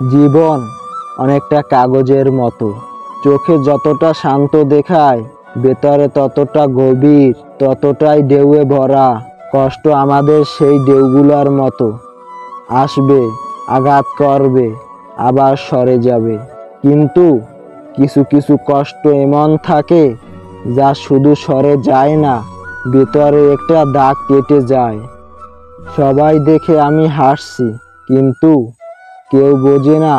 জীবন অনেকটা কাগজের মতো, চোখে যতটা শান্ত দেখায় ভেতরে ততটা গভীর, ততটাই ঢেউয়ে ভরা। কষ্ট আমাদের সেই ঢেউগুলোর মতো, আসবে, আঘাত করবে, আবার সরে যাবে। কিন্তু কিছু কিছু কষ্ট এমন থাকে যা শুধু সরে যায় না, ভেতরে একটা দাগ কেটে যায়। সবাই দেখে আমি হাসছি, কিন্তু কেউ বোঝে না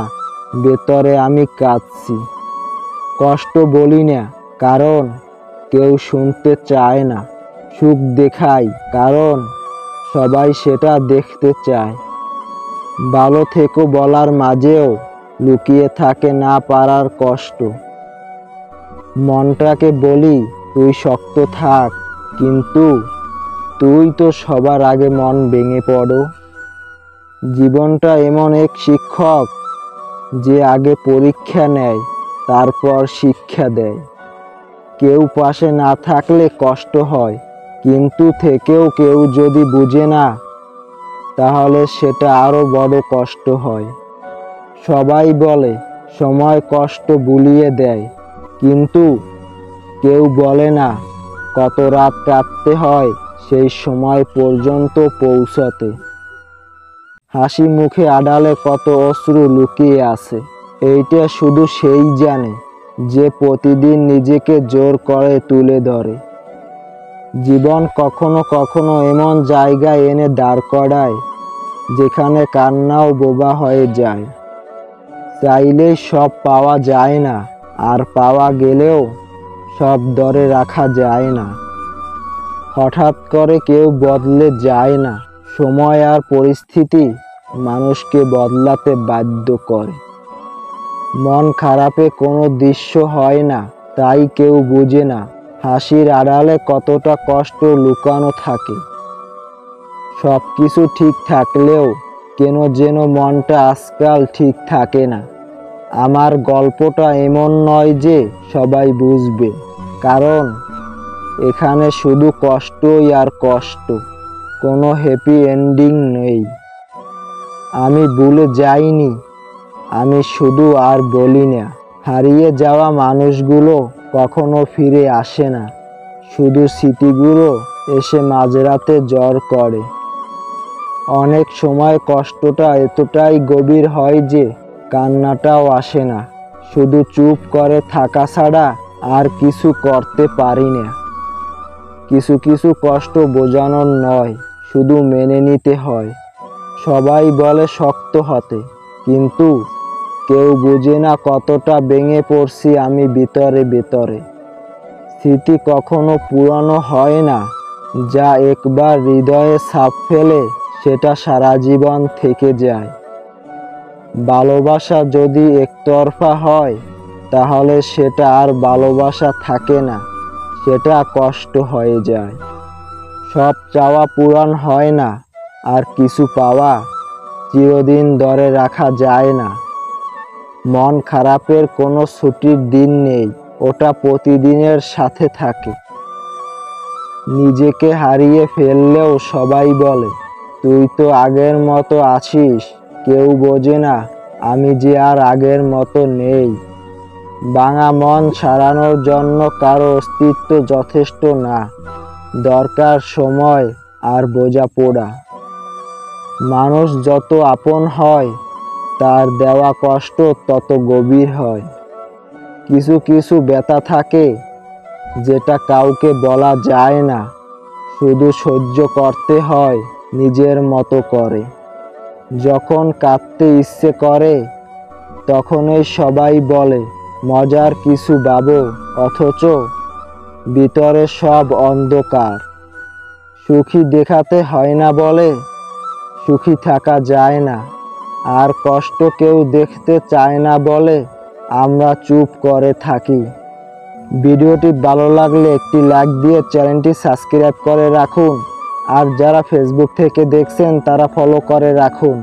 ভেতরে আমি কাঁদছি। কষ্ট বলি না কারণ কেউ শুনতে চায় না, সুখ দেখাই কারণ সবাই সেটা দেখতে চায়। ভালো থেকো বলার মাঝেও লুকিয়ে থাকে না পারার কষ্ট। মনটাকে বলি তুই শক্ত থাক, কিন্তু তুই তো সবার আগে মন ভেঙে পড়ো। জীবনটা এমন এক শিক্ষক যে আগে পরীক্ষা নেয়, তারপর শিক্ষা দেয়। কেউ পাশে না থাকলে কষ্ট হয়, কিন্তু থেকেও কেউ যদি বুঝে না, তাহলে সেটা আরো বড় কষ্ট হয়। সবাই বলে সময় কষ্ট ভুলিয়ে দেয়, কিন্তু কেউ বলে না কত রাত কাঁদতে হয় সেই সময় পর্যন্ত পৌঁছাতে। হাসি মুখে আড়ালে কত অশ্রু লুকিয়ে আছে, এইটা শুধু সেই জানে যে প্রতিদিন নিজেকে জোর করে তুলে ধরে। জীবন কখনো কখনো এমন জায়গায় এনে দাঁড় করায় যেখানে কান্নাও বোবা হয়ে যায়। চাইলেই সব পাওয়া যায় না, আর পাওয়া গেলেও সব ধরে রাখা যায় না। হঠাৎ করে কেউ বদলে যায় না, সময় আর পরিস্থিতি মানুষকে বদলাতে বাধ্য করে। মন খারাপে কোনো দৃশ্য হয় না, তাই কেউ বুঝে না হাসির আড়ালে কতটা কষ্ট লুকানো থাকে। সব কিছু ঠিক থাকলেও কেন যেন মনটা আজকাল ঠিক থাকে না। আমার গল্পটা এমন নয় যে সবাই বুঝবে, কারণ এখানে শুধু কষ্টই আর কষ্ট, কোনো হ্যাপি এন্ডিং নেই। আমি ভুলে যাইনি, আমি শুধু আর বলি না। হারিয়ে যাওয়া মানুষগুলো কখনো ফিরে আসে না, শুধু স্মৃতিগুলো এসে মাঝরাতে জ্বর করে। অনেক সময় কষ্টটা এতটাই গভীর হয় যে কান্নাটাও আসে না, শুধু চুপ করে থাকা ছাড়া আর কিছু করতে পারি না। কিছু কিছু কষ্ট বোঝানোর নয়, শুধু মেনে নিতে হয়। সবাই বলে শক্ত হতে, কিন্তু কেউ বোঝে না কতটা ভেঙে পড়ছি আমি ভিতরে ভিতরে। স্মৃতি কখনো পুরানো হয় না, যা একবার হৃদয়ে ছাপ ফেলে সেটা সারা জীবন থেকে যায়। ভালোবাসা যদি একতরফা হয়, তাহলে সেটা আর ভালোবাসা থাকে না, সেটা কষ্ট হয়ে যায়। সব চাওয়া পূরণ হয় না, আর কিছু পাওয়া চিরদিন ধরে রাখা যায় না। মন খারাপের কোনো ছুটির দিন নেই, ওটা প্রতিদিনের সাথে থাকে। নিজেকে হারিয়ে ফেললেও সবাই বলে তুই তো আগের মতো আছিস, কেউ বোঝে না আমি যে আর আগের মতো নেই। ভাঙা মন সারানোর জন্য কারো অস্তিত্ব যথেষ্ট না, দরকার সময় আর বোঝাপড়া। মানুষ যত আপন হয়, তার দেওয়া কষ্ট তত গভীর হয়। কিছু কিছু ব্যথা থাকে যেটা কাউকে বলা যায় না, শুধু সহ্য করতে হয় নিজের মতো করে। যখন কাঁদতে ইচ্ছে করে, তখনই সবাই বলে মজার কিছু ভাবো, অথচ ভিতরে সব অন্ধকার। সুখী দেখাতে হয় না বলে সুখী থাকা যায় না, আর কষ্ট কেউ দেখতে চায় না বলে আমরা চুপ করে থাকি। ভিডিওটি ভালো লাগলে একটি লাইক দিয়ে চ্যানেলটি সাবস্ক্রাইব করে রাখুন, আর যারা ফেসবুক থেকে দেখছেন তারা ফলো করে রাখুন।